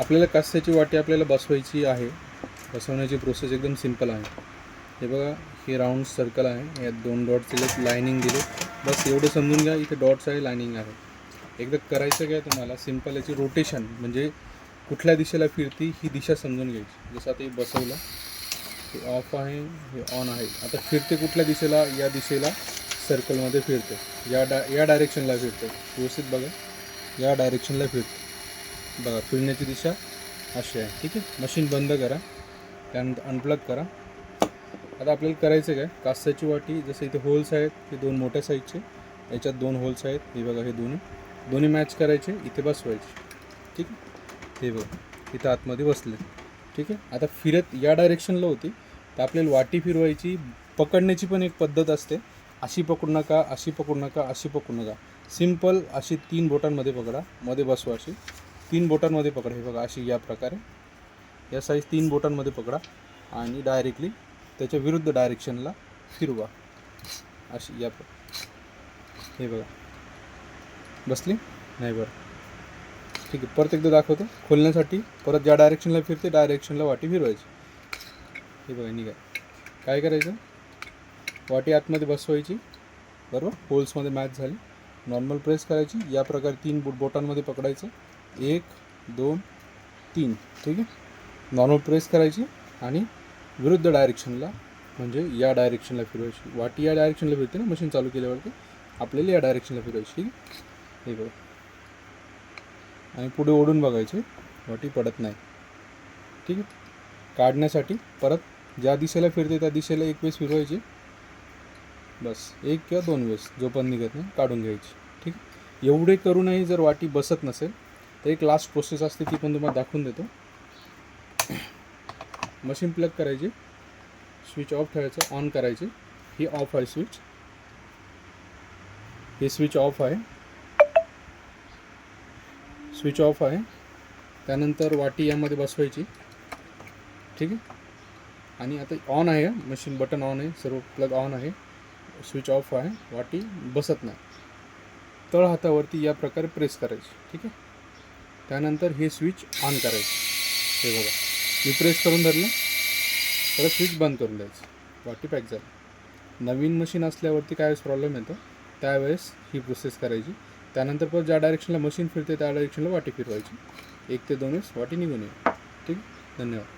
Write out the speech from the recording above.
आपल्याला कास्याची वाटी आपल्याला बसवायची आहे. बसवण्याची प्रोसेस एकदम सिंपल आहे. हे बघा, हे राऊंड सर्कल आहे, यात 2 डॉट्स दिलेत, लायनिंग दिले. बस एवढं समजून घ्या, इथे डॉट्स आहे, लायनिंग आहे. एकदा करायचं काय तुम्हाला, सिंपल याची रोटेशन म्हणजे कुठल्या दिशेला फिरती ही दिशा समजून घ्यायची. जसं आता हे बसवलं, हे ऑफ आहे, हे ऑन आहे. आता फिरते कुठल्या दिशेला, या दिशेला सर्कलमध्ये फिरते, या डायरेक्शनला फिरते. व्यवस्थित बघा, या डायरेक्शनला फिरते. बघा, फिरण्याची दिशा अशी आहे. ठीक आहे, मशीन बंद करा, त्यानंतर अनप्लग करा. आता आपल्याला करायचं काय, कास्याची वाटी जसं इथे होल्स आहेत, हे 2 मोठ्या साईजचे, याच्यात 2 होल्स आहेत. हे बघा, हे दोन्ही मॅच करायचे, इथे बसवायचे. ठीक आहे, हे बघा इथं आतमध्ये बसले. ठीक आहे, आता फिरत या डायरेक्शनला होती, तर आपल्याला वाटी फिरवायची. पकडण्याची पण एक पद्धत असते. अशी पकडू नका, अशी पकडू नका, अशी पकडू नका. सिंपल अशी 3 बोटांमध्ये पकडा, मध्ये बसवा. अशी 3 बोटांमध्ये पकडा. हे बघा, अशी या प्रकारे या साईज 3 बोटांमध्ये पकडा आणि डायरेक्टली त्याच्या विरुद्ध डायरेक्शनला फिरवा. अशी या हे बघा, बसली नाही बरं. ठीक आहे, परत एकदा दाखवतो. खोलण्यासाठी परत ज्या डायरेक्शनला फिरते डायरेक्शनला वाटी फिरवायची. हे बघा, निघा. काय करायचं, वाटी आतमध्ये बसवायची, बरोबर, होल्समध्ये मॅच झाली. नॉर्मल प्रेस करायची, या प्रकारे 3 बोटांमध्ये पकडायचं. 1 2 3. ठीक आहे, नॉर्मल प्रेस करायची आणि विरुद्ध डायरेक्शनला म्हणजे या डायरेक्शनला फिरवायची. वाटी या डायरेक्शनला फिरते ना मशीन चालू केल्यावरती, आपल्याला या डायरेक्शनला फिरवायची. ठीक आहे, हे बघा, आणि पुढे ओढून बघायचे, वाटी पडत नाही. ठीक आहे, काढण्यासाठी परत ज्या दिशेला फिरते त्या दिशेला 1 वेळेस फिरवायची. बस 1 किंवा 2 वेळेस, जो पण निघत नाही काढून घ्यायची. ठीक आहे, एवढे करूनही जर वाटी बसत नसेल तर एक लास्ट प्रोसेस असते, ती पण तुम्हाला दाखवून देतो. मशीन प्लग करायची, स्विच ऑफ ठेवायचं, ऑन करायची. ही ऑफ आहे स्विच, हे स्विच ऑफ आहे, स्विच ऑफ आहे. त्यानंतर वाटी यामध्ये बसवायची. ठीक आहे, आणि आता ऑन आहे, मशीन बटन ऑन आहे, सर्व प्लग ऑन आहे, स्विच ऑफ आहे. वाटी बसत नाही, तळ हातावरती या प्रकारे प्रेस करायची. ठीक आहे, त्यानंतर हे स्विच ऑन करायचं. हे बघा, मी प्रेस करून धरलं, परत स्विच बंद करून द्यायचं, वाटी पॅक झाली. नवीन मशीन असल्यावरती काय प्रॉब्लेम येतो, त्यावेळेस ही प्रोसेस करायची. त्यानंतर परत ज्या डायरेक्शनला मशीन फिरते त्या डायरेक्शनला वाटी फिरवायची. 1 ते 2 वेळेस वाटी निघून येईल. ठीक, धन्यवाद.